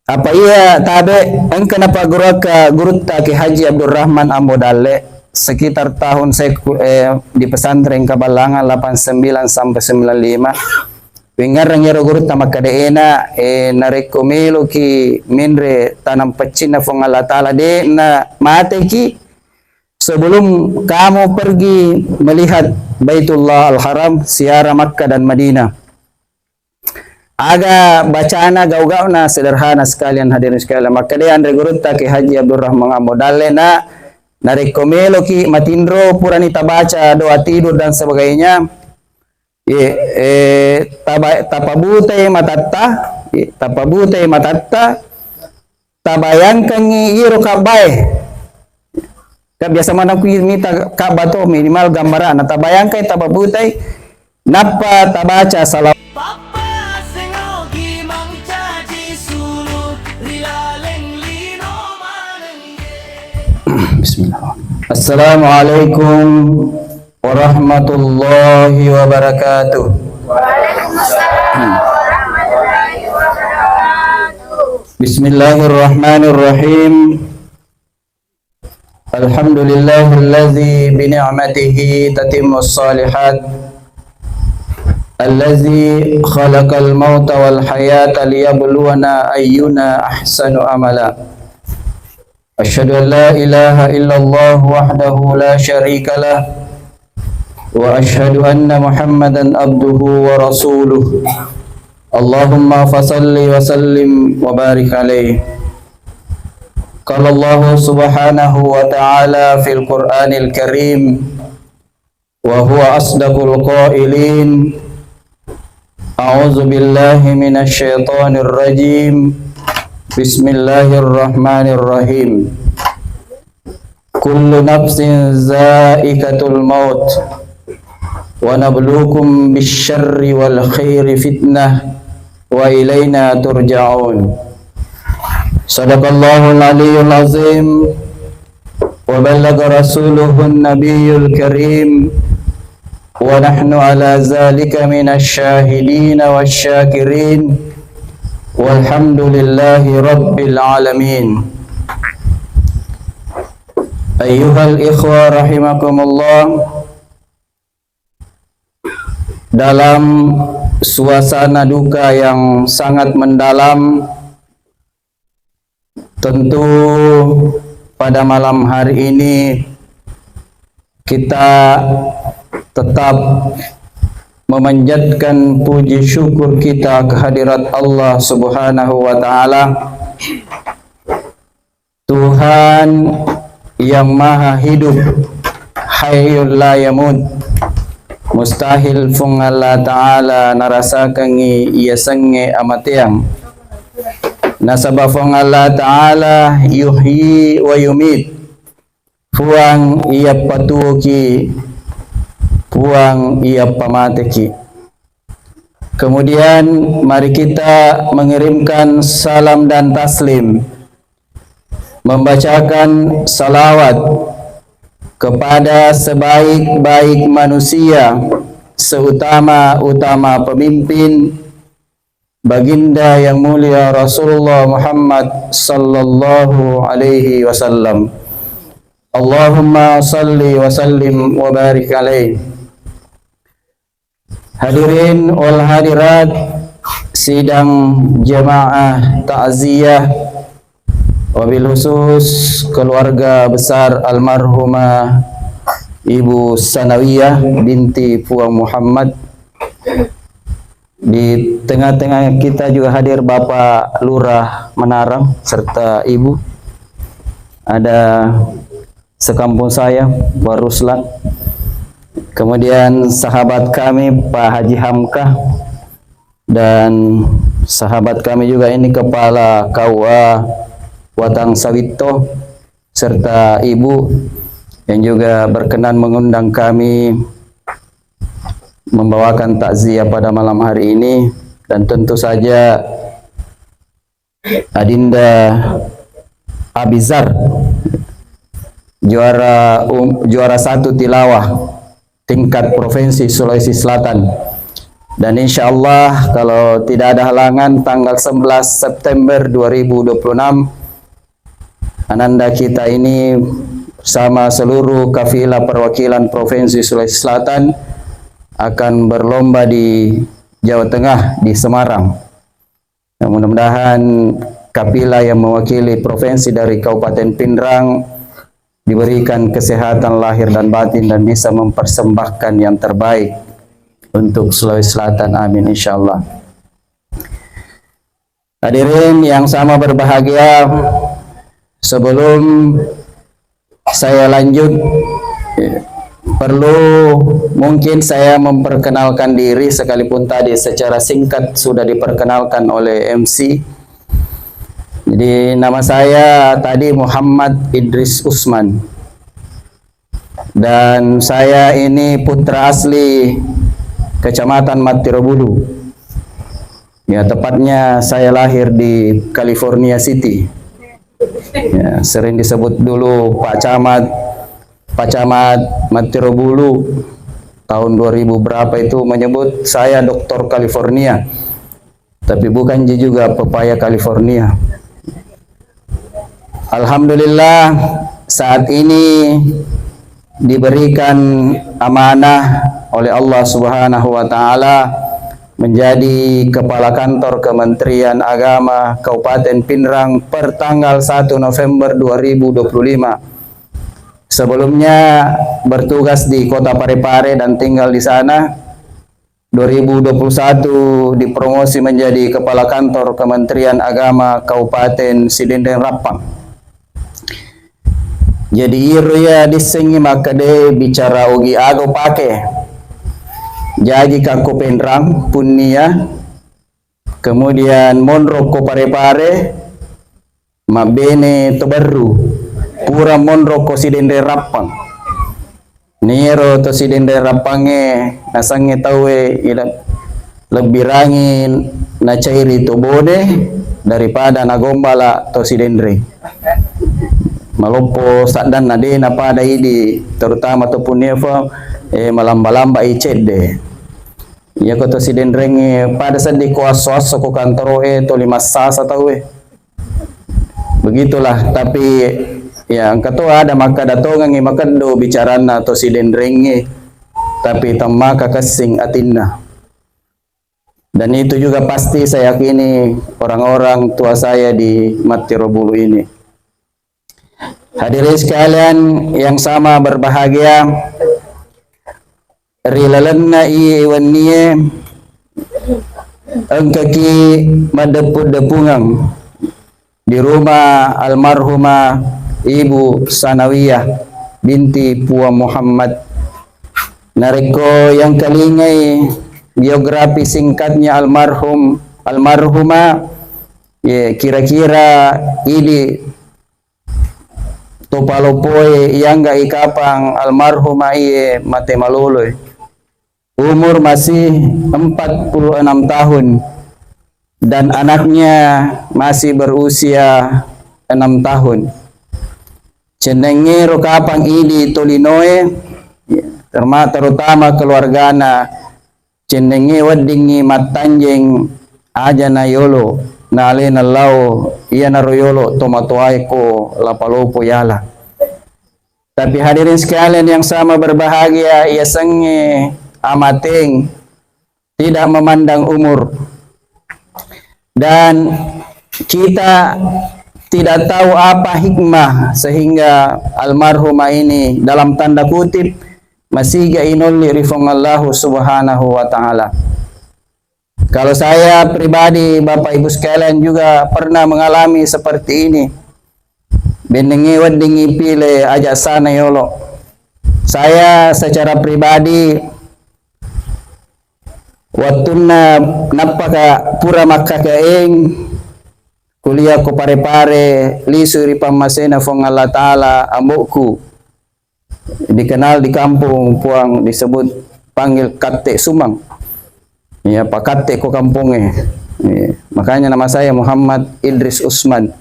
Apa iya tabe engke na pagurua ka gurutta Ki Haji Abdurrahman Ambodale sekitar tahun saya di pesantren Kabalangan 89 sampai 95. Pingar ngero guru tamak kadeena narekomelo ki minre tanam pecina fong Allah Ta'ala de na mate ki sebelum kamu pergi melihat Baitullah Al-Haram, ziarah Makkah dan Madinah. Aga bacana gau-gau na sederhana sekalian hadirin sekalian. Maka dia andre guru Ki Haji Abdurrahman Ambodale na narekomelo ki matindro purani tabaca doa tidur dan sebagainya. Tapabutai matatta tabayangkan iro kabay ka biasa mana ku minta kabato minimal gambaran tabayangkan tapabutai napa tabaca salam. Bismillah. Assalamualaikum warahmatullahi wabarakatuh. Waalaikumsalam warahmatullahi wabarakatuh. Bismillahirrahmanirrahim. Alhamdulillahilladzi bi ni'matihi tatimmus shalihat. Allazi khalaqal mauta wal hayata liyabluwana ayyuna ahsanu amala. Asyhadu an la ilaha illallah wahdahu la syarika lah. Wa asyhadu anna Muhammadan abduhu wa rasuluh. Allahumma fasalli wa sallim wa barik alaihi. Qala Allah subhanahu wa ta'ala fil Qur'anil Karim wa huwa asdaqul qailin. A'udzu billahi minasy syaithanir rajim. Bismillahirrahmanirrahim. Kullu nafsin za'iqatul maut. Wa nabluukum bisyarri wal khairi fitnah wa ilaina turja'un. Sadaqallahul aliyyul azim wa ballagha rasuluhun nabiyyul karim wa nahnu ala zalika minasy syahidin wasyakirin walhamdulillahi rabbil alamin. Ayyuhal ikhwa rahimakumullah, dalam suasana duka yang sangat mendalam, tentu pada malam hari ini kita tetap memanjatkan puji syukur kita kehadirat Allah Subhanahu wa ta'ala, Tuhan yang maha hidup, hayyul la yamut. Mustahil fung Allah Ta'ala narasakan iya sange amatiang. Nasabah fung Allah Ta'ala yuhyi wa yumit. Fuang iya patuki, fuang iya pamateki. Kemudian mari kita mengirimkan salam dan taslim, membacakan salawat kepada sebaik-baik manusia, seutama-utama pemimpin, baginda yang mulia Rasulullah Muhammad sallallahu alaihi wasallam. Allahumma salli wa sallim wa barik alaih. Hadirin wal hadirat sidang jamaah takziah, wabil khusus keluarga besar almarhumah Ibu Sanawiyah binti Puang Muhammad. Di tengah-tengah kita juga hadir Bapak Lurah Menarang serta Ibu. Ada sekampung saya, Pak Ruslan. Kemudian sahabat kami Pak Haji Hamkah, dan sahabat kami juga ini Kepala KUA Watang Sawito serta Ibu yang juga berkenan mengundang kami membawakan takziah pada malam hari ini, dan tentu saja Adinda Abizar, juara 1 tilawah tingkat provinsi Sulawesi Selatan, Dan insya Allah kalau tidak ada halangan tanggal 11 September 2026 Ananda kita ini bersama seluruh kafilah perwakilan Provinsi Sulawesi Selatan akan berlomba di Jawa Tengah di Semarang. Nah, mudah-mudahan kafilah yang mewakili provinsi dari Kabupaten Pindrang diberikan kesehatan lahir dan batin dan bisa mempersembahkan yang terbaik untuk Sulawesi Selatan. Amin insyaallah. Hadirin yang sama berbahagia, sebelum saya lanjut perlu mungkin saya memperkenalkan diri, sekalipun tadi secara singkat sudah diperkenalkan oleh MC. Jadi nama saya tadi Muhammad Idris Usman dan saya ini putra asli Kecamatan Matirobulu. Ya, tepatnya saya lahir di California City. Ya, sering disebut dulu Pak Camat Matirobulu tahun 2000 berapa itu menyebut saya Doktor California. Tapi bukan juga pepaya California. Alhamdulillah saat ini diberikan amanah oleh Allah Subhanahu wa taala menjadi kepala kantor Kementerian Agama Kabupaten Pindrang per tanggal 1 November 2025. Sebelumnya bertugas di Kota Parepare dan tinggal di sana. 2021 dipromosi menjadi kepala kantor Kementerian Agama Kabupaten Sidendeng Rappang. Jadi iruya disengi makade bicara ugi ago pake. Jadi kako Pindrang punia, kemudian monro ko Parepare, mabene to baru, pura monro ko Sidendeng Rappang. Nero to Sidendeng Rappange nasange tawe ila lebih rangin na cairi to bode daripada nagombala to Sidendeng. Malompo sadan nade na pada idi terutama to punefa malamba-lamba icede. Ya ko to Sidendeng pada sadi ko aso-aso ko kantoro to 5 sasa tawe. Begitulah, tapi ya angka to ada maka datongan makado bicarana to Sidendeng tapi tamma kakasing atinna. Dan itu juga pasti saya yakini orang-orang tua saya di Matirobulu ini. Hadirin sekalian yang sama berbahagia, rilalanna iwanniye angkaki madepud-depungang di rumah almarhumah Ibu Sanawiyah binti Puan Muhammad. Nareko yang kalingai biografi singkatnya almarhumah ya, kira-kira ini topalopoy yang ga ikapang almarhumah iye mate maloloy. Umur masih 46 tahun dan anaknya masih berusia 6 tahun. Cenenge rokapang idi tolinoe terutama keluargana cenenge wadingi matanjeng aja na yolo na alena lao iya na royolo tomatuay ko lapalopo yala. Tapi hadirin sekalian yang sama berbahagia, ia sange amateng tidak memandang umur. Dan kita tidak tahu apa hikmah sehingga almarhumah ini dalam tanda kutip masih inulli rifong Allah Subhanahu wa taala. Kalau saya pribadi, Bapak Ibu sekalian juga pernah mengalami seperti ini. Bendengi wadingi pile aja sana yolo. Saya secara pribadi wattuna napaka pura makakaeng kuliah ko Parepare lisu ri pamasena fong Allah taala amboku. Dikenal di kampung Puang disebut panggil Kate Sumang. Ya, Pak Kate ko kampungnya. Ya, makanya nama saya Muhammad Idris Usman.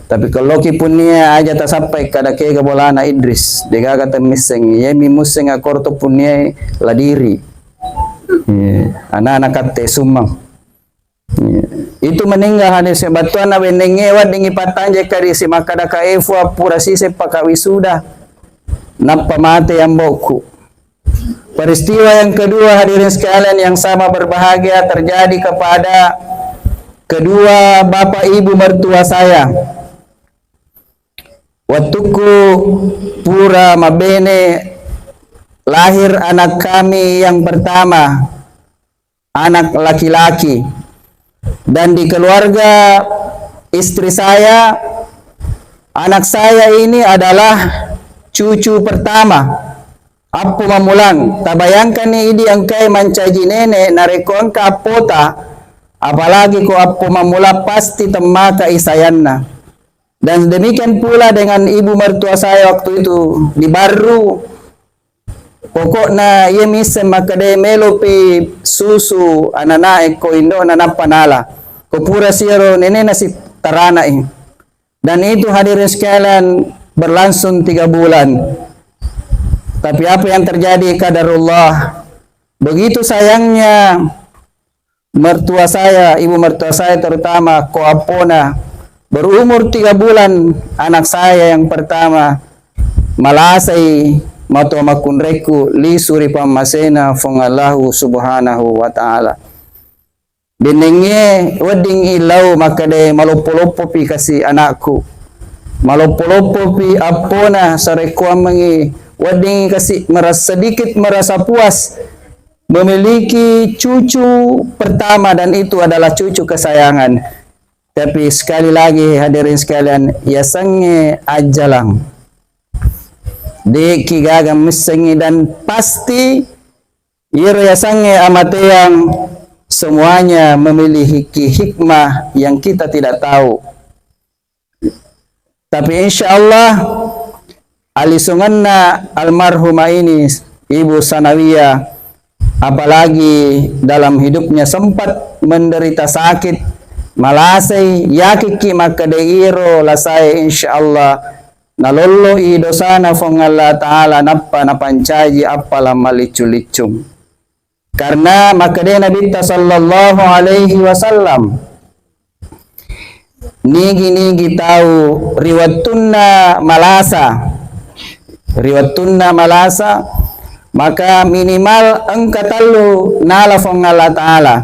Tapi kalau kipunia aja tak sampai kada ke bolana Idris. Dega kata miseng, ya mi museng akorto punia ladiri. Anak-anak kate sumang. Itu meninggal hadis batuan na benengewa dingi patanje kari si makada ka efwa pura sise pakawisuda napa mate yang boku. Peristiwa yang kedua hadirin sekalian yang sama berbahagia terjadi kepada kedua bapak ibu mertua saya. Waktuku pura mabene lahir anak kami yang pertama, anak laki-laki. Dan di keluarga istri saya, anak saya ini adalah cucu pertama. Apu mamulang, tabayangkan ni idi angkai mancaji nene nareko angka apota, apalagi ko apu mamula pasti temaka isayanna. Dan demikian pula dengan ibu mertua saya waktu itu di Baru. Pokoknya ia misem makade melopi susu anana eko indo anana panala. Kopura siro nene nasi tarana ini. Dan itu hadirin sekalian berlangsung 3 bulan. Tapi apa yang terjadi qadarullah. Begitu sayangnya mertua saya, ibu mertua saya terutama ko apona berumur 3 bulan anak saya yang pertama malasai mato makunreku li suri pamasena fongallahu subhanahu wa ta'ala. Benenge wedding ilau makade malopo-lopo pi kasi anakku. Malopo-lopo pi apona sareko mangi wedding kasi sedikit merasa puas memiliki cucu pertama dan itu adalah cucu kesayangan. Tapi sekali lagi hadirin sekalian, ya sange ajalang. Di kigagam misengi dan pasti iro ya sange amate yang semuanya memiliki hikmah yang kita tidak tahu. Tapi insya Allah alisunganna almarhumah ini Ibu Sanawiyah apalagi dalam hidupnya sempat menderita sakit malasai yakiki makadeiro lasai insyaallah nalollo i dosana fong Allah Ta'ala nappa napancaji appala malicu-licung karena makade Nabi sallallahu alaihi wasallam nigi tahu riwatunna malasa maka minimal engkatalu nala fong Allah Ta'ala.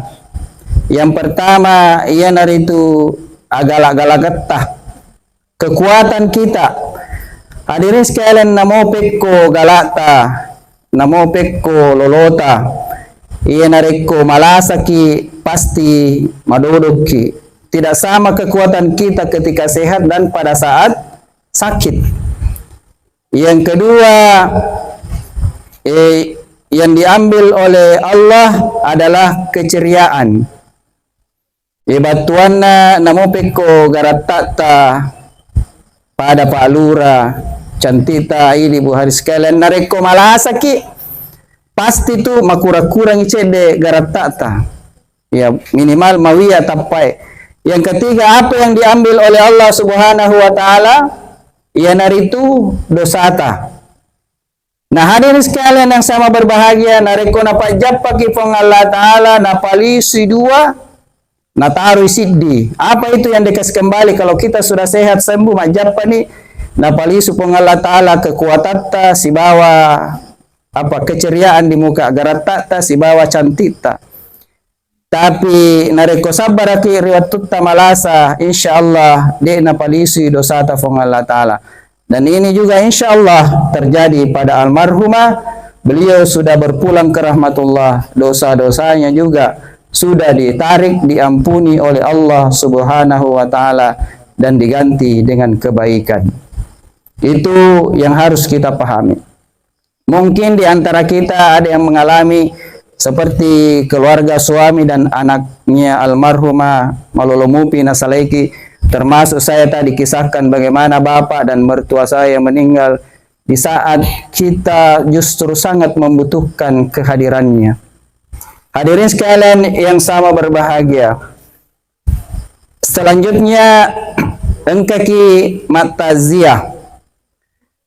Yang pertama ia naritu agala-agala getah kekuatan kita. Hadirin sekalian namopek ko galata, namopek ko lolota. Ia nariko malasaki pasti madodoki. Tidak sama kekuatan kita ketika sehat dan pada saat sakit. Yang kedua yang diambil oleh Allah adalah keceriaan. Ibatuanna namopek ko garatata pada Pak Lura cantita ini Bu hari sekalian nareko malasaki pasti tu makura-kurang icede garatata ya minimal mawiya tapai. Yang ketiga apa yang diambil oleh Allah Subhanahu wa Ta'ala ia naritu dosata. Nah hadirin sekalian yang sama berbahagia nareko napajapaki pong Allah Ta'ala napalisi dua nataru siddi. Apa itu yang dikasih kembali kalau kita sudah sehat sembuh majapa ni napalisu pong Allah Ta'ala kekuatata si bawa apa keceriaan di muka garatata si bawa cantita. Tapi nareko sabaraki riwatutta malasa insyaallah de napalisu dosata pong Allah Ta'ala. Dan ini juga insyaallah terjadi pada almarhumah. Beliau sudah berpulang ke rahmatullah, dosa-dosanya juga sudah ditarik, diampuni oleh Allah Subhanahu wa Ta'ala dan diganti dengan kebaikan. Itu yang harus kita pahami. Mungkin di antara kita ada yang mengalami seperti keluarga suami dan anaknya almarhumah Malolomupi Nasalaiki, termasuk saya tadi kisahkan bagaimana bapak dan mertua saya meninggal di saat kita justru sangat membutuhkan kehadirannya. Hadirin sekalian yang sama berbahagia. Selanjutnya engkaki matazia.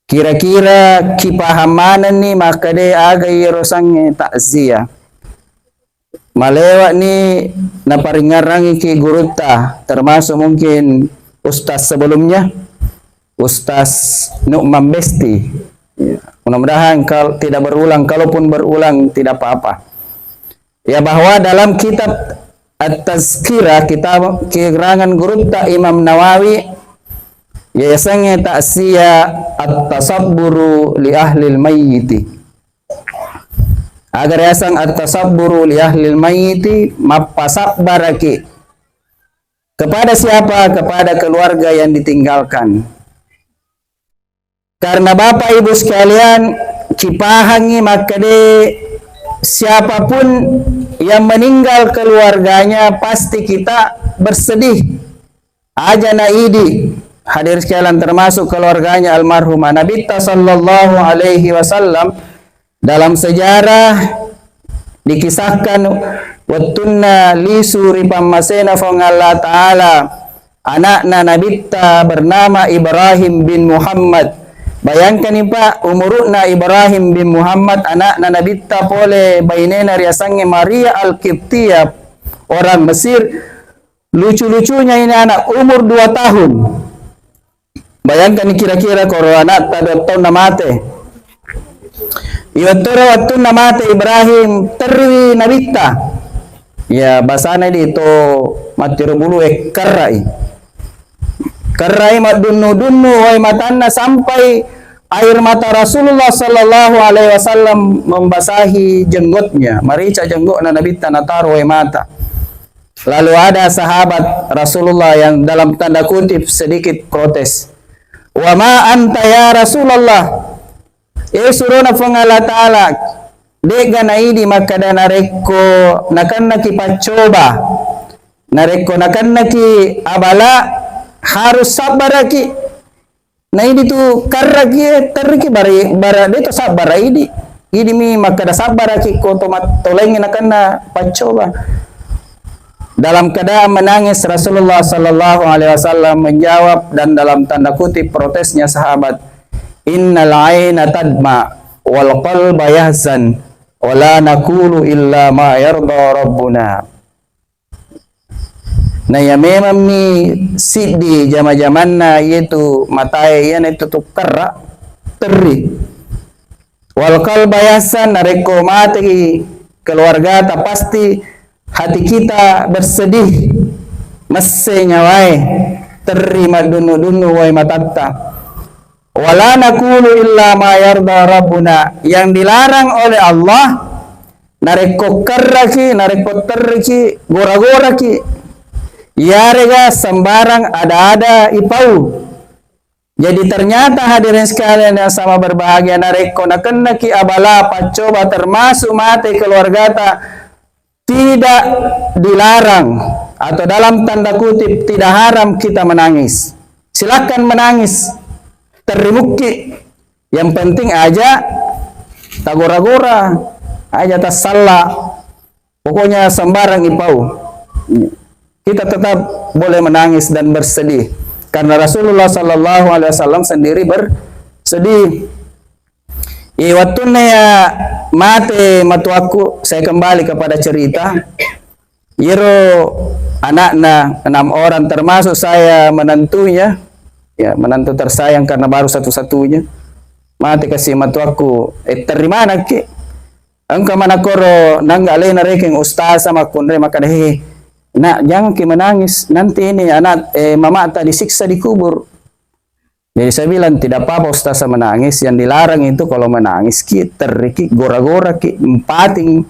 Kira-kira kipahamanan ni makade aga yerosang takziah. Malewa ni naparingarangi ki guru ta, termasuk mungkin ustaz sebelumnya, Ustaz Nu'man Besti. Ya, mudah-mudahan kalau tidak berulang, kalaupun berulang tidak apa-apa. Ya, bahwa dalam kitab At-Tazkirah, kitab keterangan guru ta Imam Nawawi, yayasannya ta'siyah at-tasabburu li ahlil mayyiti. Agar yayasan at-tasabburu li ahlil mayyiti, mapasabbaraki. Kepada siapa? Kepada keluarga yang ditinggalkan. Karena Bapak Ibu sekalian, kipahangi maka de siapapun yang meninggal keluarganya pasti kita bersedih. Aja naidi hadir sekalian, termasuk keluarganya almarhumah Nabi sallallahu alaihi wasallam. Dalam sejarah dikisahkan wattunna li suri pammasena fong Allah Ta'ala anakna Nabi bernama Ibrahim bin Muhammad. Bayangkan nih Pak, umurna Ibrahim bin Muhammad, anakna Nabi pole bainena riasange Maria Al-Qibtiyah, orang Mesir. Lucu-lucunya ini anak umur 2 tahun. Bayangkan kira-kira kalau anak tada tahun namate. Iwatura waktu namate Ibrahim terwi Nabita. Ya basana dito matiro bulu karai. Karai madunnu wai matanna sampai air mata Rasulullah sallallahu alaihi wasallam membasahi jenggotnya. Marica jenggotna Nabita nataro wai mata. Lalu ada sahabat Rasulullah yang dalam tanda kutip sedikit protes. Wa ma anta ya Rasulullah? Suruna fangala ta'ala dega naidi maka da nareko nakan naki pacoba. Nareko nakan naki abala harus sabaraki. Naidi tu karraki terki bara deto sabar idi. Idi mi maka da sabaraki ko tomat tolengin nakan na pacoba. Dalam keadaan menangis Rasulullah sallallahu alaihi wasallam menjawab, dan dalam tanda kutip protesnya sahabat, innal aina tadma wal qalba yahzan wa la naqulu illa ma yarda rabbuna. Nah ya memang ni sidi jama-jamanna yaitu matai yan itu tukara teri wal qalba yahzan nareko mati keluarga ta pasti hati kita bersedih mesenya wae terima dunu wae matatta wala naqulu illa ma yarda rabbuna, yang dilarang oleh Allah nareko karraki nareko terki gora-gora ki yarega sembarang ada ipau. Jadi ternyata hadirin sekalian yang sama berbahagia, nareko nakena ki abala pacoba termasuk mati keluarga ta tidak dilarang atau dalam tanda kutip tidak haram kita menangis. Silakan menangis, terimuki. Yang penting aja tak gora-gora, aja tak salah. Pokoknya sembarang ipau. Kita tetap boleh menangis dan bersedih karena Rasulullah sallallahu alaihi wasallam sendiri bersedih. Waktunya ya mate matuaku, saya kembali kepada cerita. Yero anaknya 6 orang termasuk saya menantunya, ya menantu tersayang karena baru satu-satunya. Mate kasih matuaku, terima naki. Engkau mana koro nangga lena reking ustaz sama kunre maka deh. Nak jangan ki menangis, nanti ini anak mama tak disiksa di kubur. Jadi saya bilang tidak apa-apa ustaz menangis, yang dilarang itu kalau menangis ki teriki gora-gora ki empating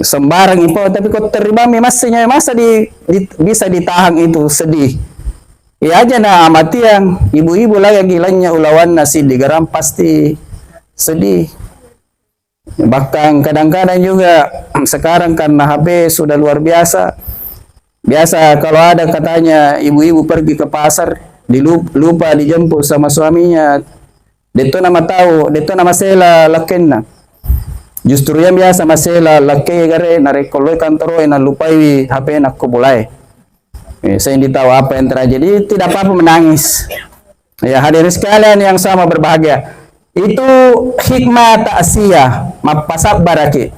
sembarang itu, tapi kok terima masanya masa bisa ditahan itu sedih. Ya aja na amati yang ibu-ibu lagi gilanya ulawan nasi digaram pasti sedih. Bahkan kadang-kadang juga sekarang karena HP sudah luar biasa. Biasa kalau ada katanya ibu-ibu pergi ke pasar lupa dijemput sama suaminya, deto nama tahu, deto nama sela lakenna. Justru yang biasa masela lake gare narekoloi kantoro na lupai HP nak kubulai. Saya ingin tahu apa yang terjadi. Tidak apa-apa menangis. Ya hadirin sekalian yang sama berbahagia. Itu hikmah ta'siyah, mapasab baraki.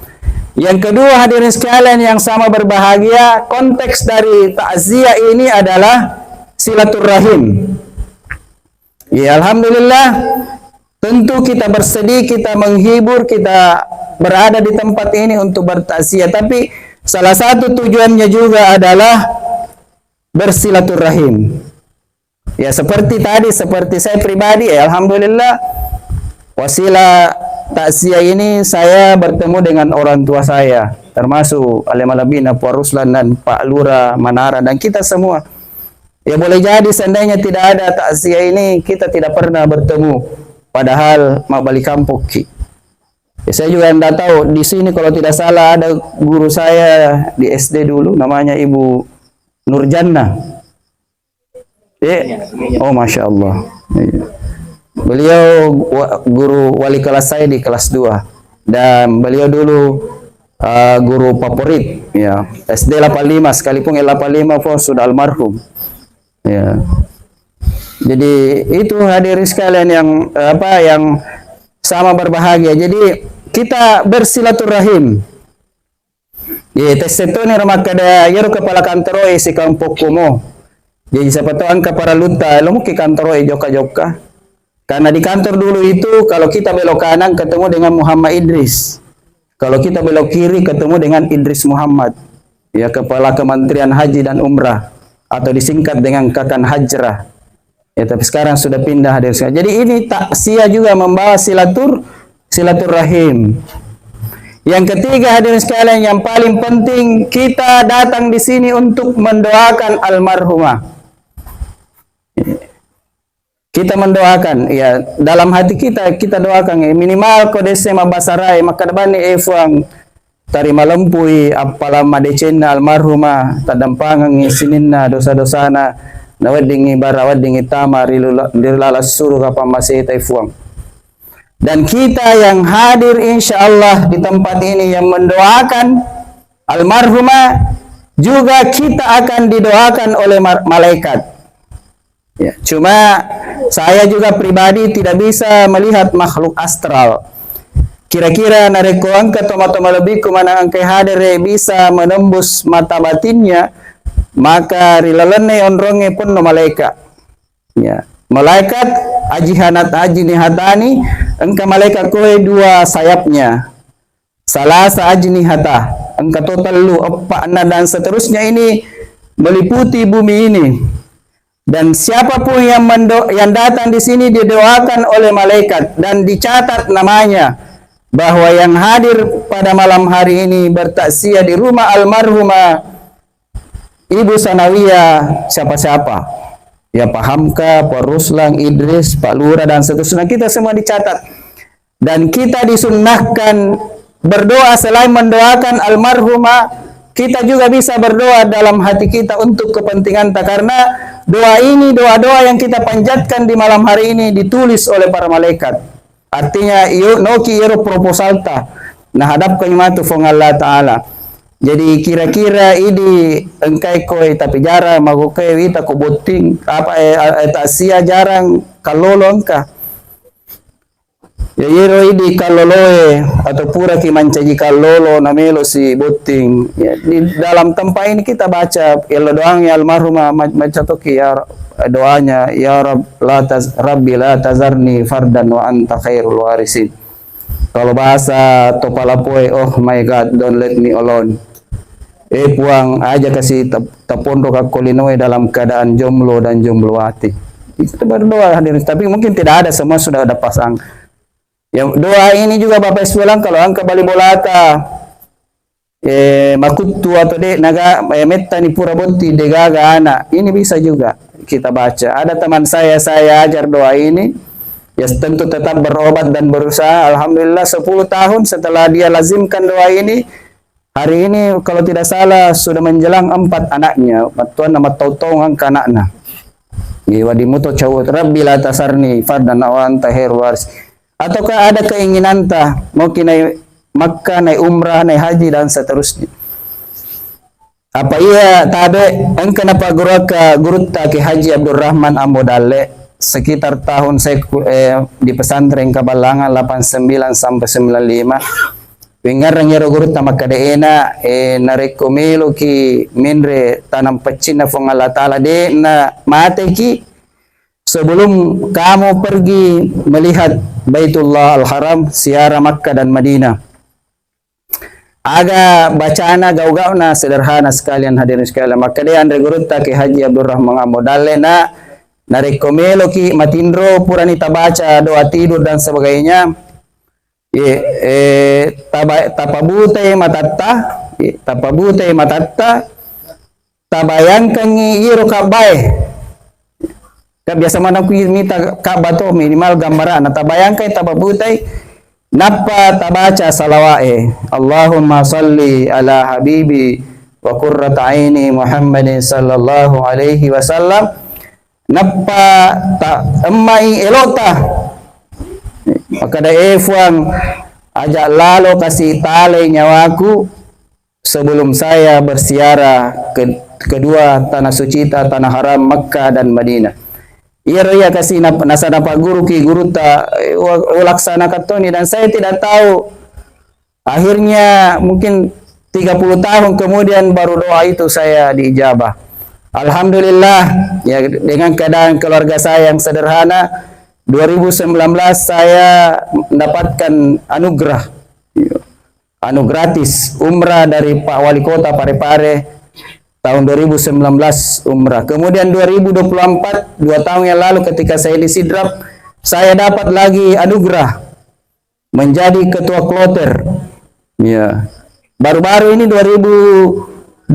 Yang kedua hadirin sekalian yang sama berbahagia, konteks dari takziah ini adalah silaturahim. Ya alhamdulillah, tentu kita bersedih, kita menghibur, kita berada di tempat ini untuk bertakziah, tapi salah satu tujuannya juga adalah bersilaturahim. Ya seperti tadi, seperti saya pribadi, ya alhamdulillah wasilah takziah ini saya bertemu dengan orang tua saya, termasuk Alim Alabina, Pak Ruslan dan Pak Lura Manara dan kita semua. Ya boleh jadi seandainya tidak ada takziah ini kita tidak pernah bertemu. Padahal mau balik kampung ki. Ya, saya juga tidak tahu di sini kalau tidak salah ada guru saya di SD dulu namanya Ibu Nurjanna. Oh masya Allah. Beliau guru wali kelas saya di kelas 2 dan beliau dulu guru favorit ya SD 85 sekalipun 85 pun sudah almarhum ya. Jadi itu hadirin sekalian yang yang sama berbahagia. Jadi kita bersilaturahim. Ya tesetone ramakada yero kepala kantor si kampung kumo. Jadi siapa tahu angka para luta lo ke kantor joka-joka. Karena di kantor dulu itu kalau kita belok kanan ketemu dengan Muhammad Idris. Kalau kita belok kiri ketemu dengan Idris Muhammad. Ya kepala Kementerian Haji dan Umrah atau disingkat dengan Kakan Hajrah. Ya tapi sekarang sudah pindah hadir. Jadi ini takziah juga membawa silaturahim. Yang ketiga hadirin sekalian yang paling penting kita datang di sini untuk mendoakan almarhumah. Kita mendoakan ya dalam hati kita doakan ya minimal kodese mabasarai maka dabani efuang tari malempui apala madecena almarhumah tadampangang isininna dosa-dosana nawadingi barawadingi tama rilalas suruh kapamasih taifuang. Dan kita yang hadir insyaallah di tempat ini yang mendoakan almarhumah juga kita akan didoakan oleh malaikat. Ya, cuma saya juga pribadi tidak bisa melihat makhluk astral. Kira-kira nareko angka tomatoma lebih kumana angka hadir bisa menembus mata batinnya, maka rilalene onronge pun no malaikat. Ya, malaikat ajihanat ajnihatani, engka malaikat kowe dua sayapnya. Salasa ajnihata, engka total lu opana dan seterusnya ini meliputi bumi ini. Dan siapapun yang datang di sini didoakan oleh malaikat dan dicatat namanya bahwa yang hadir pada malam hari ini bertakziah di rumah almarhumah Ibu Sanawiyah siapa-siapa. Ya Pak Hamka, Pak Ruslan, Idris, Pak Lura dan seterusnya kita semua dicatat. Dan kita disunnahkan berdoa selain mendoakan almarhumah, kita juga bisa berdoa dalam hati kita untuk kepentingan karena doa ini, doa-doa yang kita panjatkan di malam hari ini ditulis oleh para malaikat. Artinya, noki yero proposal ta, nah hadap kanyumatu fong Allah Ta'ala. Jadi kira-kira ini engkai koi tapi jarang magukai wita kubuting taksia jarang kalolo engka. Ya yero ini kaloloe atau pura ki mancaji kalolo namelo si buting. Ya, di dalam tempat ini kita baca ya doanya almarhumah baca toki ya doanya ya Rabbi la tazarni fardan wa anta khairul warisin. Kalau bahasa Topalapoe, oh my God, don't let me alone. Puang aja kasih tapondok aku linoe dalam keadaan jomblo dan jombloati. Kita berdoa hadirin, tapi mungkin tidak ada, semua sudah ada pasang. Ya, doa ini juga Bapak Iswalang kalau angka bali bolata makutu atau de naga metta ni pura bonti degaga anak ini bisa juga kita baca. Ada teman saya ajar doa ini ya tentu tetap berobat dan berusaha. Alhamdulillah 10 tahun setelah dia lazimkan doa ini, hari ini kalau tidak salah sudah menjelang 4 anaknya. Tuan nama tautong angka anaknya wadimuto cawut Rabbi la tasarni fardan wa anta khairul waris. Ataukah ada keinginan mau kinai Makkah, naik umrah, naik haji dan seterusnya. Apa iya tabe kenapa guru ki Haji Abdurrahman Ambodale sekitar tahun saya di pesantren Kabalangan 89 sampai 95 Pingarang yaro gurut na makadaena narekomelo ki minre tanam pacin na fong Allah Ta'ala de na mate ki sebelum kamu pergi melihat Baitullah Al-Haram, ziarah Makkah dan Madinah. Aga bacana gau-gau na sederhana sekalian hadirin sekalian. Maka dia andre gurutta ki Haji Abdurrahman Amodale na narekomelo ki matindro puranita baca doa tidur dan sebagainya. Tapabutai matatta tabayangkan iro kabai. Biasa mana ku minta Ka'bah to minimal gambaran. Tabayangkan tapabutai napa tabaca salawae. Allahumma salli ala habibi wa qurrata aini Muhammadin sallallahu alaihi wasallam. Napa ta emmai elota. Maka da efuang ajak lalu kasih tali nyawaku sebelum saya bersiarah ke kedua tanah suci tanah haram Makkah dan Madinah. Ia kasih nasana pak guru ki guru ta laksana katoni dan saya tidak tahu. Akhirnya mungkin 30 tahun kemudian baru doa itu saya diijabah. Alhamdulillah ya, dengan keadaan keluarga saya yang sederhana 2019 saya mendapatkan anugerah gratis umrah dari Pak Wali Kota Parepare tahun 2019 umrah. Kemudian 2024 2 tahun yang lalu ketika saya di Sidrap saya dapat lagi anugerah menjadi ketua kloter. Ya. Baru-baru ini 2025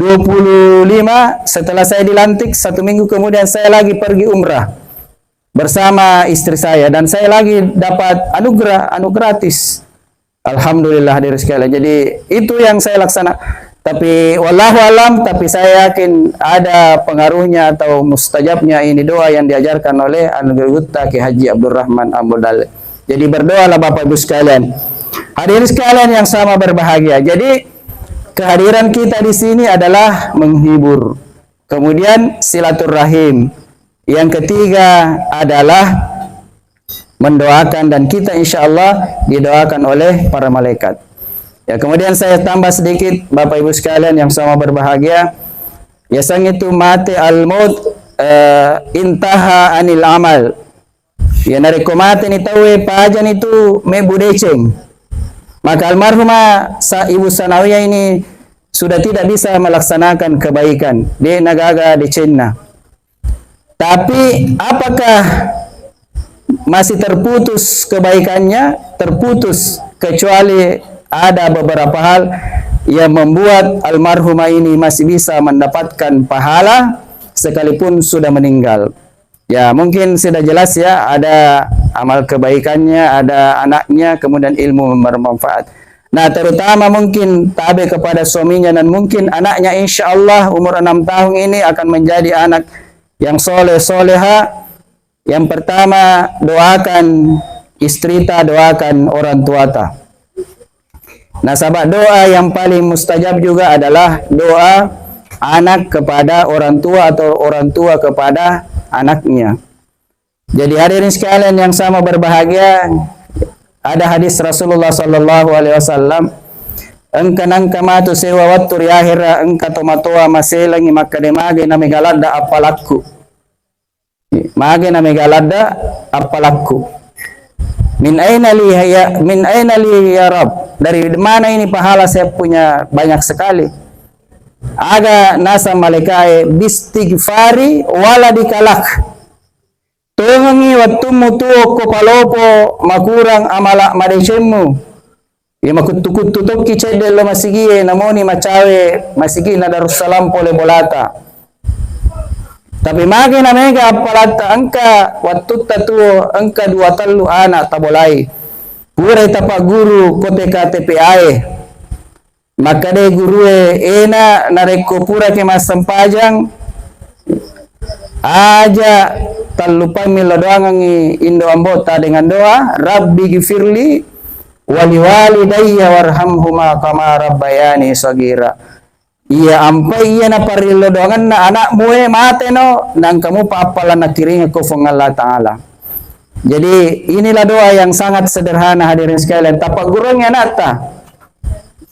setelah saya dilantik 1 minggu kemudian saya lagi pergi umrah bersama istri saya dan saya lagi dapat anugerah gratis. Alhamdulillah hadirin sekalian. Jadi itu yang saya laksana. Tapi wallahu alam, tapi saya yakin ada pengaruhnya atau mustajabnya ini doa yang diajarkan oleh An-Gurutta Ki Haji Abdurrahman Amodale. Jadi berdoalah Bapak Ibu sekalian. Hadirin sekalian yang sama berbahagia. Jadi kehadiran kita di sini adalah menghibur. Kemudian silaturahim. Yang ketiga adalah mendoakan dan kita insya Allah didoakan oleh para malaikat. Ya, kemudian saya tambah sedikit Bapak Ibu sekalian yang sama berbahagia. Ya sang itu mati al-maut intaha anil amal. Ya narekomate ni tawe pajan itu mebudeceng. Maka almarhumah Ibu Sanawiyah ini sudah tidak bisa melaksanakan kebaikan. Dia nagaga di Cina. Tapi apakah masih terputus kebaikannya? Terputus kecuali ada beberapa hal yang membuat almarhumah ini masih bisa mendapatkan pahala sekalipun sudah meninggal. Ya mungkin sudah jelas ya, ada amal kebaikannya, ada anaknya, kemudian ilmu bermanfaat. Nah terutama mungkin tabe kepada suaminya dan mungkin anaknya insya Allah umur 6 tahun ini akan menjadi anak yang soleh-soleha. Yang pertama doakan istri ta, doakan orang tua ta. Nah sahabat, doa yang paling mustajab juga adalah doa anak kepada orang tua atau orang tua kepada anaknya. Jadi hadirin sekalian yang sama berbahagia, ada hadis Rasulullah sallallahu alaihi wasallam, engkanang kamatu sewa wattur yahira engka tomatoa maselangi makademage na megalada apalakku. Mage na megalada apalakku. Min aina li ya Rabb? Dari mana ini pahala saya punya banyak sekali. Aga nasa malaikai bistighfari wala dikalak. Tuhangi wattumu tuo ko palopo makurang amala madeshemu. Ya makutukutu tokki cedel lo masigie namoni macawe masigi na Darussalam pole bolata. Tapi mage na mega apalata angka watutta tuo angka 2 anak tabolai. Pura tapa guru kote KTPAE. Maka de guru ena nareko pura ke masampajang aja talupa milo doangangi indo ambota dengan doa Rabbi gifirli wali walidayya warhamhuma kama rabbayani sagira. Iya ampai iya na parilo doangan na anak mue mate no nang kamu paapala na kiring ko fong Allah Ta'ala. Jadi inilah doa yang sangat sederhana hadirin sekalian. Tapak gurungnya nata.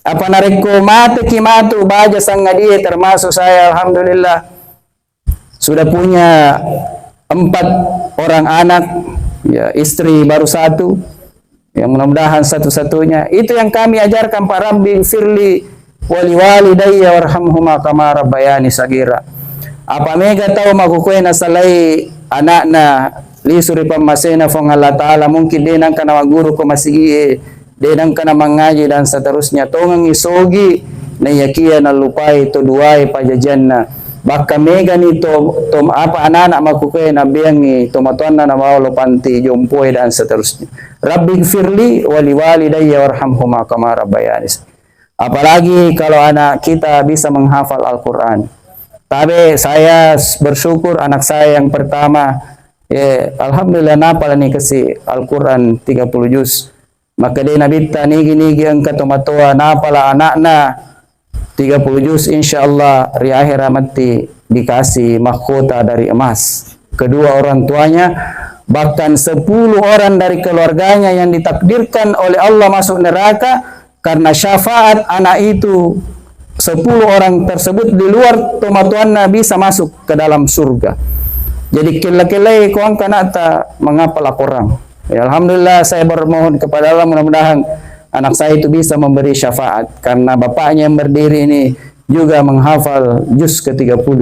Apa nareko mate kimatu baja sang dia termasuk saya alhamdulillah sudah punya 4 orang anak, ya istri baru 1, yang mudah-mudahan satu-satunya. Itu yang kami ajarkan Pak Rabbi firli wali walidayya warhamhuma kama rabbayani sagira. Apa mega tahu makukuena salai anakna li suri pamasena fong Allah Ta'ala mungkin dia nang kana guru ko masigi dia nang kana mangaji dan seterusnya tongang isogi na yakia na lupai to duai pajajanna baka mega ni to apa anak-anak makukuena biangi to matuanna na mawalo panti jompoy dan seterusnya. Rabbi firli wali walidayya warhamhuma kama rabbayani. Apalagi kalau anak kita bisa menghafal Al-Quran. Tapi saya bersyukur anak saya yang pertama, alhamdulillah napal nih kasih Al-Quran 30 juz. Maka dia nabita nigi ang katumatoa napala anakna 30 juz insyaallah ri akhir mati dikasih mahkota dari emas. Kedua orang tuanya, bahkan 10 orang dari keluarganya yang ditakdirkan oleh Allah masuk neraka karena syafaat anak itu. 10 orang tersebut di luar tomatuanna bisa masuk ke dalam surga. Jadi kila-kilai kuang kanata mengapa orang. Ya, alhamdulillah saya bermohon kepada Allah mudah-mudahan anak saya itu bisa memberi syafaat karena bapaknya yang berdiri ini juga menghafal juz ke-30.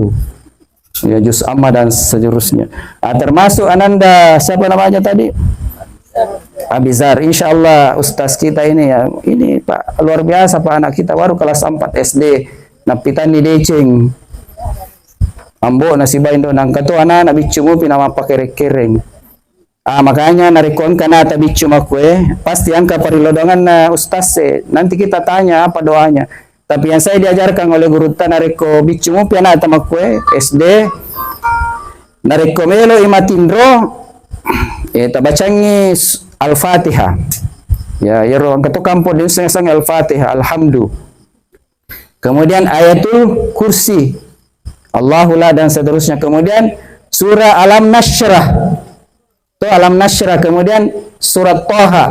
Ya, juz amma dan seterusnya. Termasuk ananda siapa namanya tadi? Abizar. Insyaallah ustaz kita ini ya, ini Pak luar biasa Pak, anak kita baru kelas 4 SD. Napitan di deceng. Ambo nasibain do nang kato anak bicu mo pinama pakerek-kereng. Makanya narikon kana ta bicu makwe, pasti angka parilodongan na ustaz nanti kita tanya apa doanya. Tapi yang saya diajarkan oleh guru ta nariko bicu mo piana ta makwe SD. Nariko melo imatindro tabacangi Al-Fatihah. Ya, yero ang katukampo din sa Al-Fatihah, Alhamdu. Kemudian ayatul kursi, Allahullah dan seterusnya. Kemudian surah Alam Nashrah. Itu Alam Nashrah. Kemudian surat Toha.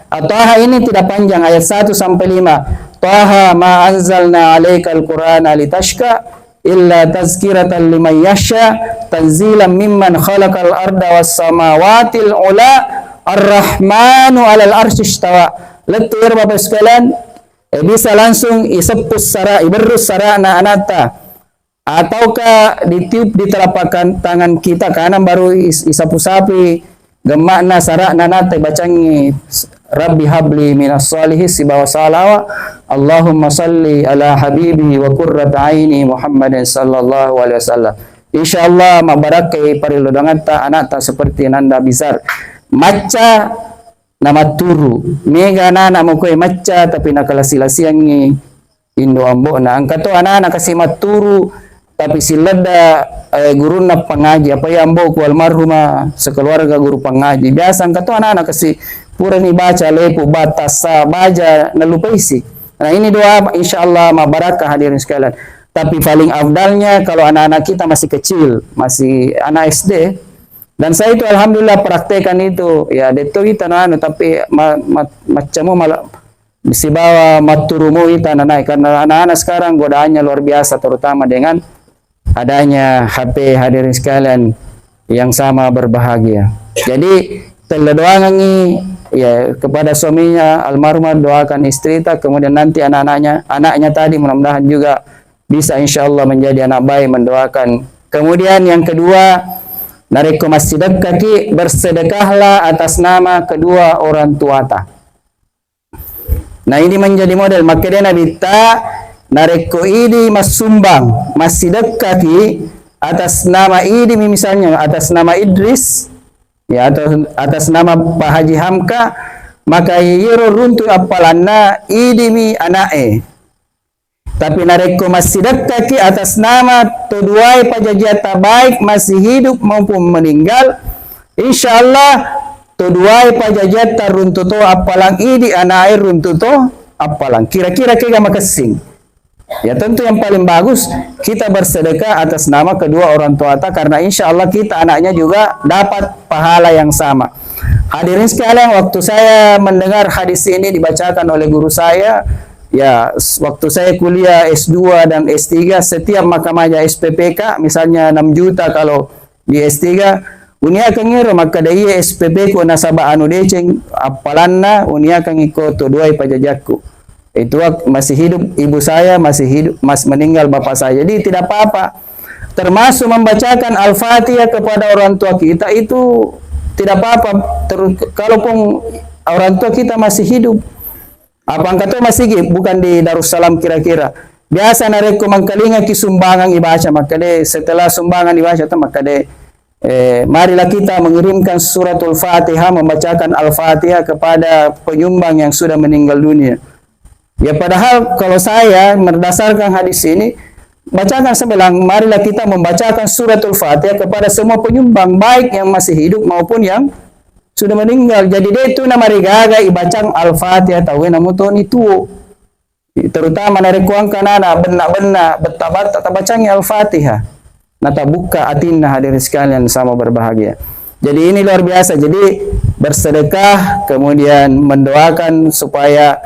Toha ini tidak panjang, ayat 1 sampai 5. Toha ma anzalna alaikal Qur'ana litashka illa tazkiratan liman yasha tanzilan mimman khalaqal arda was samawatil ula ar-rahmanu 'alal arsy istawa. Letir Bapak sekalian, bisa langsung isepus sara iberus sara na anata ataukah ditiup di telapak tangan kita kanan baru isapu-sapi gemakna sara na nate bacangi Rabbi habli minas salihin si bawa salawa Allahumma salli ala habibi wa qurrat aini Muhammadin sallallahu alaihi wasallam. Insyaallah mabarakai parilodongan ta anak ta seperti nanda bizar maca nama turu mega nana mo koy maca tapi nakalasila-siang ni indo ambo na ang kato anak kasi maturu tapi silada guru na pangaji apa ya ambo ko almarhuma sekeluarga guru pangaji biasa ang kato anak kasi pura ni baca lepo batas baja nalupaisi. Nah ini doa insyaallah mabarakah hadirin sekalian. Tapi paling afdalnya kalau anak-anak kita masih kecil, masih anak SD. Dan saya itu alhamdulillah praktekan itu. Ya deto kita anu tapi macam malah si bawa maturumu kita nanai karena anak-anak sekarang godaannya luar biasa terutama dengan adanya HP hadirin sekalian yang sama berbahagia. Jadi doakan ya kepada suaminya almarhum doakan istri kemudian nanti anaknya tadi mudah-mudahan juga bisa insyaallah menjadi anak baik mendoakan. Kemudian yang kedua nariko masjidat kaki bersedekahlah atas nama kedua orang tua ta. Nah ini menjadi model maka dia Nabi ta nariko ini masumbang masjidat kaki atas nama ini misalnya atas nama Idris ya atas nama Pak Haji Hamka maka yero runtu apalanna idimi anae tapi nareko masjidat kaki atas nama tuduai pajajata baik masih hidup maupun meninggal insyaallah tuduai pajajata runtuto apalang idi anae runtuto apalang kira-kira kega makasing. Ya tentu yang paling bagus kita bersedekah atas nama kedua orang tua kita karena insya Allah kita anaknya juga dapat pahala yang sama. Hadirin sekalian, waktu saya mendengar hadis ini dibacakan oleh guru saya, ya waktu saya kuliah S2 dan S3 setiap makamanya SPPK misalnya 6 juta kalau di S3 unia akan ngiro maka dia SPP ko nasaba anu deceng apalanna unia akan ikut tuduai pajajakku itu masih hidup ibu saya masih hidup meninggal bapak saya jadi tidak apa-apa termasuk membacakan Al-Fatihah kepada orang tua kita itu tidak apa-apa kalaupun orang tua kita masih hidup apa angkat masih bukan di Darussalam kira-kira biasa nareko mangkalinga ki sumbangan ibaca maka de setelah sumbangan dibaca maka de marilah kita mengirimkan suratul Fatihah membacakan Al-Fatihah kepada penyumbang yang sudah meninggal dunia ya padahal kalau saya berdasarkan hadis ini bacakan sebelang marilah kita membacakan suratul Fatihah kepada semua penyumbang baik yang masih hidup maupun yang sudah meninggal. Jadi dia itu nama rigaga ibacang Al-Fatihah tahu namun tuh itu terutama dari kuang kanana benak-benak betabat tabacangnya Al-Fatihah. Nata buka atinna hadirin sekalian sama berbahagia. Jadi ini luar biasa. Jadi bersedekah kemudian mendoakan supaya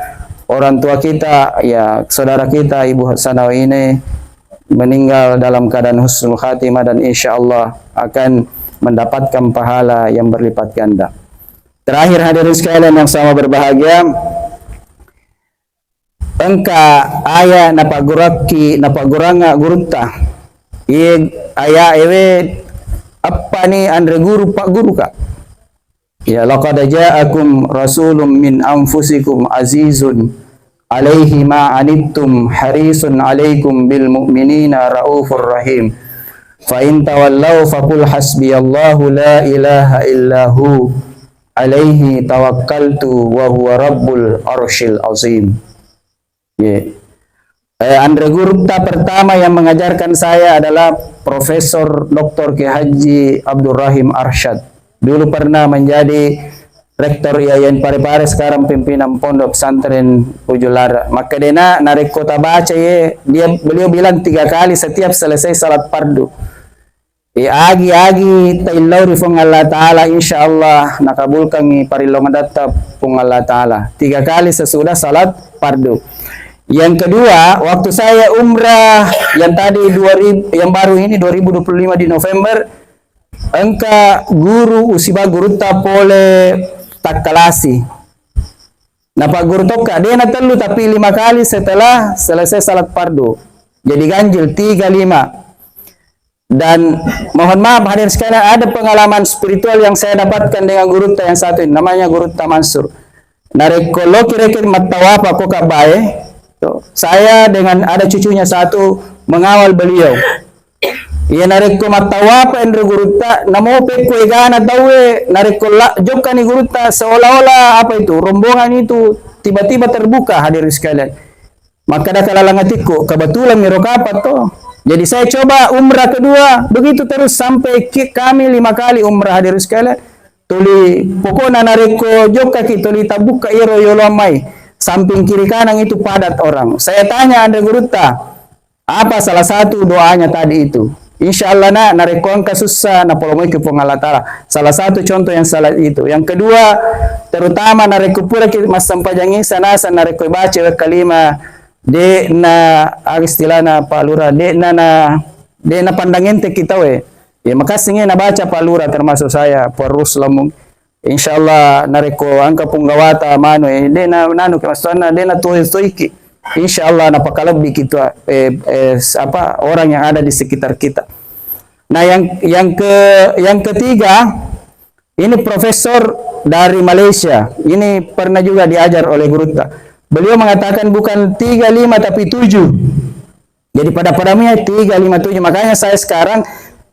orang tua kita ya saudara kita Ibu Sanawi ini meninggal dalam keadaan husnul khatimah dan insya Allah akan mendapatkan pahala yang berlipat ganda. Terakhir hadirin sekalian yang sama berbahagia, engka aya napaguranga gurunta. Aya ewe apa nih andre guru pak guru kak? Ya laqad ja'akum rasulun min anfusikum azizun alaihi ma anittum harisun alaikum bil mu'minina raufur rahim fa in tawallaw faqul hasbiyallahu la ilaha illahu alaihi tawakkaltu wa huwa rabbul arsyil azim. Andre Gurta pertama yang mengajarkan saya adalah Profesor Dr. Ki Haji Abdul Rahim Arsyad. Dulu pernah menjadi Rektor IAIN Parepare, sekarang pimpinan Pondok Pesantren Ujulara. Maka dena narik kota baca beliau bilang 3 kali setiap selesai salat fardu. Agi tailauri fung Allah Ta'ala insyaallah nakabulkan parilongan data fung Allah Ta'ala. 3 kali sesudah salat fardu. Yang kedua, waktu saya umrah yang tadi 2000 yang baru ini 2025 di November, engka guru usiba guru tapole takalasi. Nah Pak Guru Toka dia natelu tapi 5 kali setelah selesai salat fardu. Jadi ganjil 35. Dan mohon maaf hadirin sekalian ada pengalaman spiritual yang saya dapatkan dengan guru yang satu ini namanya Guru Mansur. Nareko kira-kira matawapa kok kabae. Saya dengan ada cucunya satu mengawal beliau. Ia nareko matawapa Andre Guruta namo pe kuegana tawe nareko jokkan ni Guruta seolah-olah apa itu rombongan itu tiba-tiba terbuka hadirin sekalian. Maka ada kalalangatiku kebetulan mirokapat toh. Jadi saya coba umrah kedua begitu terus sampai kami 5 kali umrah hadirin sekalian. Tuli pokoknya nareko jokka ki tuli tabuka iro yolomai samping kiri kanan itu padat orang. Saya tanya Andre Guruta apa salah satu doanya tadi itu? Insya Allah narekon kasusah na polomoi ke Allah Ta'ala. Salah satu contoh yang salah itu. Yang kedua, terutama narekupura ki masampajangin sana narekoi baca kalima de na agistilana Pak Lura de na pandangin te kita we. Ya makasih na baca Pak Lura termasuk saya perus lamung. Insya Allah nareko angka punggawata mano de na nanu ke masana de na toiki. Insya Allah napakalebih kita orang yang ada di sekitar kita. Nah yang ketiga ini profesor dari Malaysia. Ini pernah juga diajar oleh Guruta. Beliau mengatakan bukan 3, 5 tapi 7. Jadi pada padamnya 3, 5, 7. Makanya saya sekarang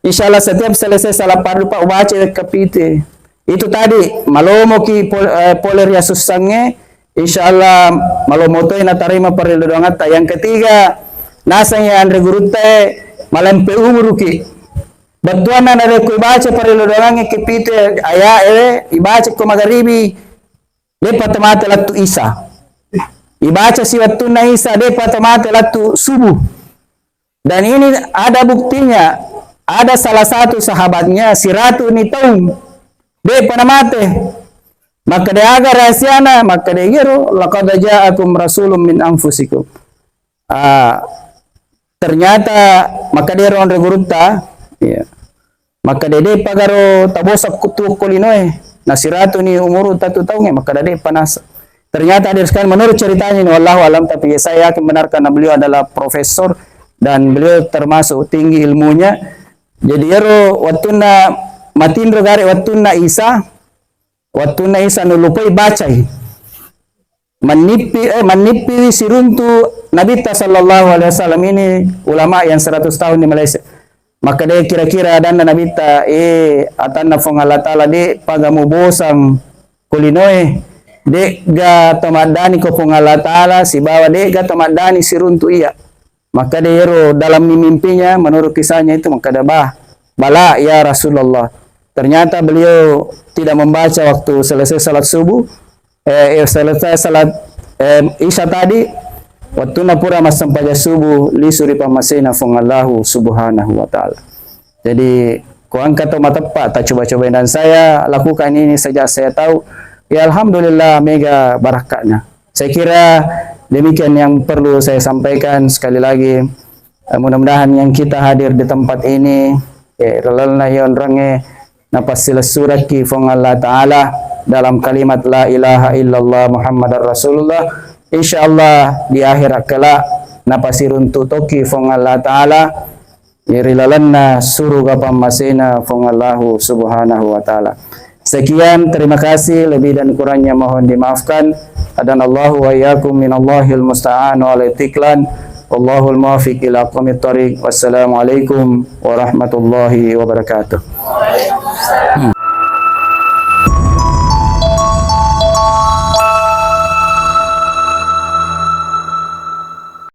insya Allah setiap selesai salat fardu Pak baca kapite. Itu tadi malomo ki poleria susangnya. Insyaallah malomotoy na tarima parilodongat. Yang ketiga nasanya Andre Gurute malampe umuruki batuan na nare ko ibaca parilodongan kipite aya ibaca ko magharibi de patamate latu isa ibaca si waktu na isa de patamate latu subuh. Dan ini ada buktinya, ada salah satu sahabatnya si Ratu Nitaung de panamate Maka dia aga rahasiana, maka dia gero laqad ja'akum rasulun min anfusikum. Ternyata maka dia ron regurutta, ya. Maka dia pagaro tabosak kutu kulinoy. Nasiratu ni umuru 1 tahun, maka dia panas. Ternyata ada sekali menurut ceritanya ini wallahu alam, tapi saya yakin benar karena beliau adalah profesor dan beliau termasuk tinggi ilmunya. Jadi ero wattuna matindro gare wattuna Isa nulupai bacai manipi siruntu Nabi sallallahu alaihi wasallam ini ulama yang 100 tahun di Malaysia. Maka dia kira-kira dan Nabi atanna fong Allah taala de pagamu bosang kulinoy de ga tamadani ko fong Allah taala si bawa de ga tamadani siruntu iya. Maka dia dalam mimpinya menurut kisahnya itu maka bala ya Rasulullah. Ternyata beliau tidak membaca waktu selesai salat subuh, selesai salat isya tadi, waktu napura masam pada subuh, li suri pamasena fongallahu subhanahu wa ta'ala. Jadi, ku angkat mata tepat, tak coba-cobain dan saya lakukan ini sejak saya tahu, ya Alhamdulillah mega barakatnya. Saya kira demikian yang perlu saya sampaikan sekali lagi. Mudah-mudahan yang kita hadir di tempat ini, relalna yon range, napasila suraki fong Allah Ta'ala dalam kalimat la ilaha illallah Muhammadar Rasulullah, insyaallah di akhirat kala napasirun tutoki fong Allah Ta'ala irilalanna suruga pamasena fong Allahu subhanahu wa ta'ala. Sekian, terima kasih, lebih dan kurangnya mohon dimaafkan. Adanallahu wa iyyakum minallahil musta'an wa al-tiklan wallahul muwaffiq ila aqwamit thoriq. Wassalamualaikum warahmatullahi wabarakatuh.